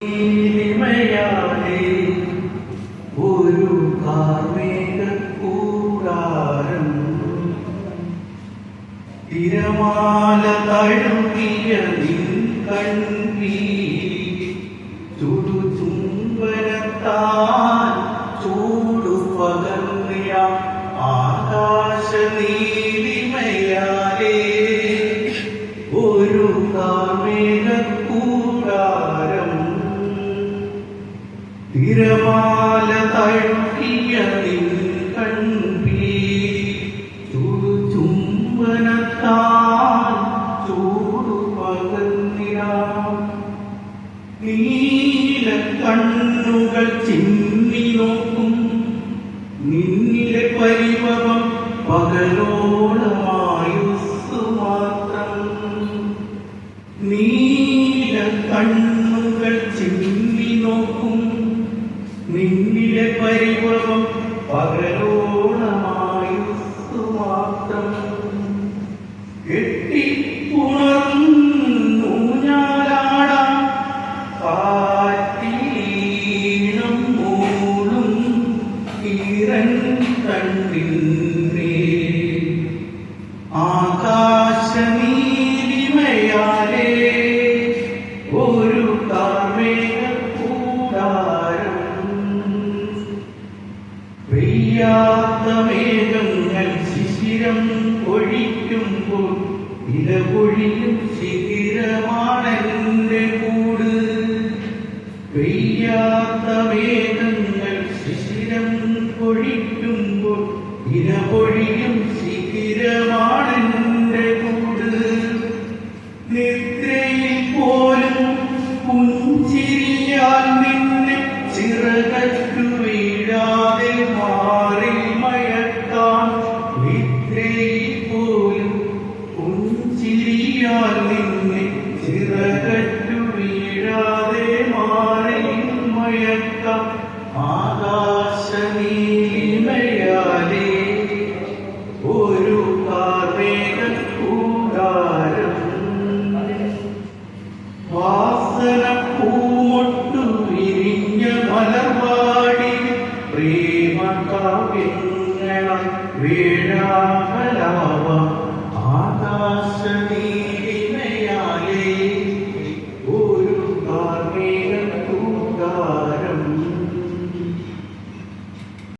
നീലിമയാലേ ഒരു കാർമേഘക്കൂടാരം തിരമാല തഴുകിയ നിൻ കൺവീഴി ചുടുചുംബനത്താൽ ചൂടു പകർന്നിയ ആകാശ നീലിമയാലേ ഒരു കാർമേഘക്കൂടാരം തിരമാല തഴുകിയ നിൻ കൺവീഴി ചുടുചുംബനത്താൽ ചൂടു പകർന്നിയ നീല കണ്ണുകൾ ചിമ്മി നോക്കും നിന്നിലെ പരിഭവം പകലോളമായുസ്സു മാത്രം. നീല കണ്ണുകൾ ചിമ്മി നോക്കും നിന്നിലെ പരിഭവം പകലോളമായുസ്സു മാത്രം. കെട്ടിപ്പുണർന്നു ഞാനാടാം കാറ്റിലീണം മൂളും ഈറൻ കണ്ണിന്നേ ആകാശ നീലിമയാലേ ഒരു കാർമേഘക്കൂടാരം. പെയ്യാത്ത മേഘങ്ങൾ ശിശിരം ഒഴിക്കുമ്പോൾ ഇലപൊഴിയും ശിഖിരമാണെന്റെ കൂട്. പെയ്യാത്ത മേഘങ്ങൾ ശിശിരം പൊഴിക്കുമ്പോൾ ഇലപൊഴിയും ശിഖിരമാണെന്റെ കൂട്. നിദ്രയിൽ പോലും പുഞ്ചിരിയാൽ നിന്നെ ചിറകറ്റു വീഴാതെ മാറി മയക്കാൻ. നിദ്രയിൽ പോലും പുഞ്ചിരിയാൽ നിന്നെ ചിറകറ്റു വീഴാതെ മാറി മയക്കാൻ. ആകാശ നീലിമയാലേ ഒരു കാർമേഘക്കൂടാരം. വാസന പൂമൊട്ടു വിരിഞ്ഞ മലർവാടി പ്രേമകാവ്യങ്ങളാൽ വേഴാകലാവാം. ആകാശ നീലിമയാലേ